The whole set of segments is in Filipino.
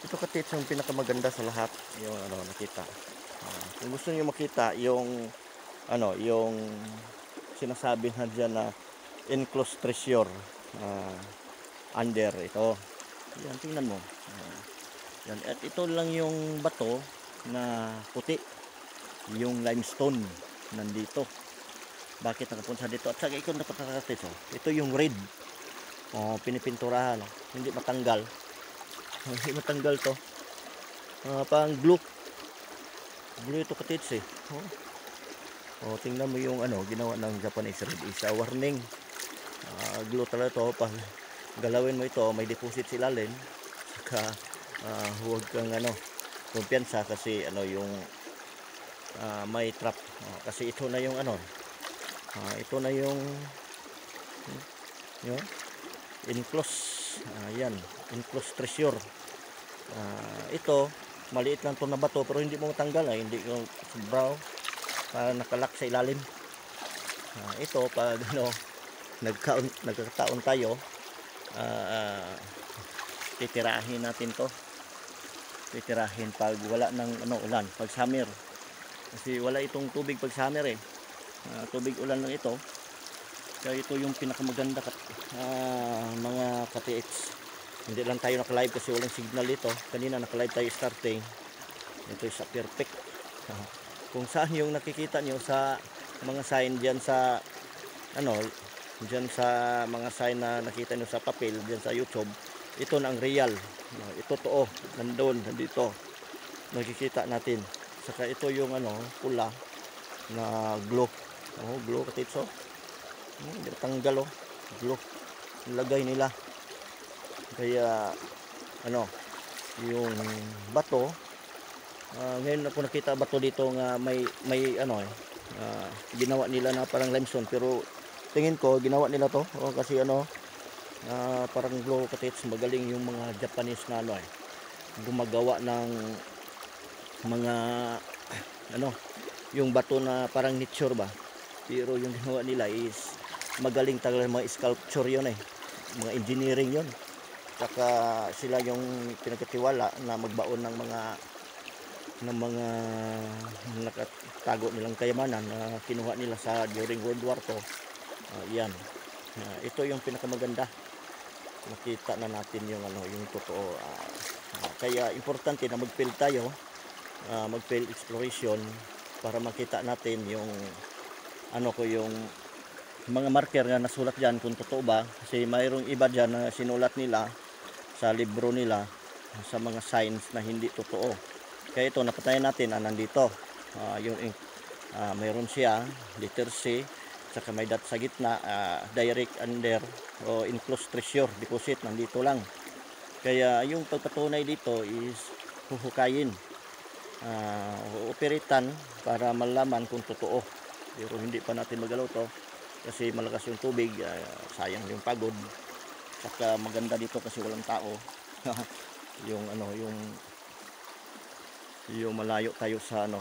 Ito katits yung pinakamaganda sa lahat, yung ano nakita. Kung gusto niyo makita yung ano, yung sinasabi na diyan na enclosed treasure under ito. Yan, tingnan mo. Yan, at ito lang yung bato na puti, yung limestone nandito. Bakit nakapunta dito? At saka ikaw dapat nakakatis, oh. Ito yung red. Oh, pinipinturahan, oh. Hindi matanggal. Hindi matanggal to. Pang glue. Glue ito katits eh. Oh. Oh, tingnan mo yung ano, ginawa ng Japanese red is a warning. Glue talaga to. Pag galawin mo ito, may deposit sa ilalim. Saka huwag kang ano, kumpiyansa kasi ano yung may trap. Kasi ito na yung ano, ito na yung enclosed. Yan, enclosed treasure. Ito, maliit lang to na bato pero hindi mo matanggal, hindi ko sobraw nakalak sa ilalim. Ito pag ano, nagkataon tayo, titirahin natin to. Titirahin pag wala ng ano, ulan, pag summer. Kasi wala itong tubig pag summer eh. Tubig ulan lang ito. Kaya ito yung pinakamaganda mga ka-TH. Hindi lang tayo naka-live kasi walang signal dito. Kanina naka-live tayo starting. Ito is perfect. Kung saan yung nakikita nyo sa mga sign diyan sa ano, diyan sa mga sign na nakita nyo sa papel diyan sa YouTube, ito na ang real. Ito totoo, nandito. Nakikita natin. Saka ito yung ano, pula na glow. Oh, glow katitso. Hindi tanggal oh. Glow. Nilagay nila. Kaya ano, yung bato, ngayon ako nakita bato dito nga may ano ginawa nila na parang limestone pero tingin ko ginawa nila to kasi ano parang glow katits. Magaling yung mga Japanese na ano gumagawa ng mga ano, yung bato na parang nature ba, pero yung ginawa nila is magaling talaga, mga sculpture yun mga engineering yun. Saka sila yung pinagkatiwala na magbaon ng mga nakatago nilang kayamanan na kinuha nila sa during World War II. Yan. Ito yung pinakamaganda. Nakita na natin yung ano, yung totoo. Kaya importante na mag-field tayo, mag-field exploration para makita natin yung ano ko, yung mga marker na nasulat diyan kung totoo ba, kasi mayroong iba diyan na sinulat nila sa libro nila sa mga signs na hindi totoo. Kaya ito napatayan natin nandito. Yung mayroon siya letter C, saka may dot sa gitna, direct under o enclosed treasure deposit, nandito lang. Kaya yung pagpatunay dito is huhukayin, uupiritan para malaman kung totoo. Pero hindi pa natin magalaw to kasi malakas yung tubig, sayang yung pagod. Saka maganda dito kasi walang tao. Yung ano, yung malayo tayo sa ano,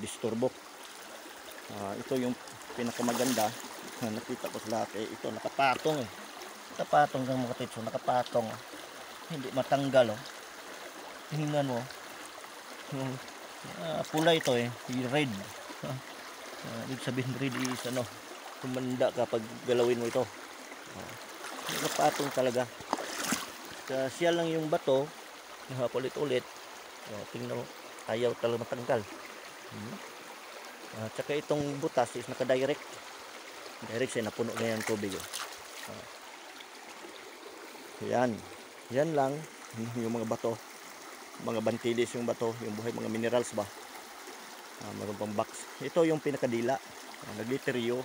disturbo. Ito yung pinakamaganda na nakita ko sa lahat. Ito nakapatong nakapatong ng mga titso, nakapatong hindi matanggal tingnan mo pula ito red. Ibig sabihin red is ano, kumanda kapag galawin mo ito. Nakapatong talaga. Siya lang yung bato ulit-ulit. Tingnan mo, ayaw talaga matanggal. Tsaka itong butas is naka-direct siya, napuno na yan tubig. Yan lang yung mga bato, mga bantilis yung bato, yung buhay mga minerals ba. Mayroon pang box. Ito yung pinakadila, nagliteryo.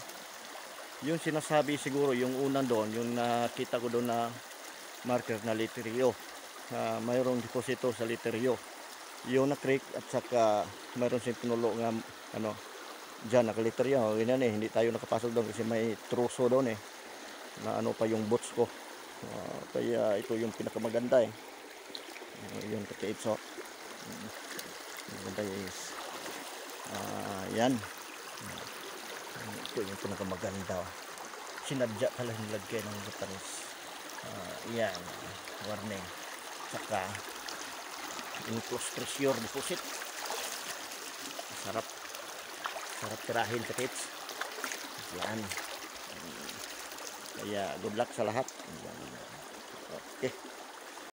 Yung sinasabi siguro yung unang doon, yung nakita ko doon na marker na literyo. Mayroong deposito sa literyo. Yung na creek at saka mayroon siyang pinulo nga ano, dyan nakaliteryo. Ganyan hindi tayo nakapasok doon kasi may truso doon na ano pa yung boots ko. Kaya ito yung pinakamaganda yung katiitso. Maganda is yan. Ito yung pinakamaganda. Sinadya talaga nilagay ng Japanese. Yan, warning. Saka Enclosed pressure deposit. Sarap. Sarap tirahin ka tits. Yan. Kaya good luck sa lahat. Yan. Okay.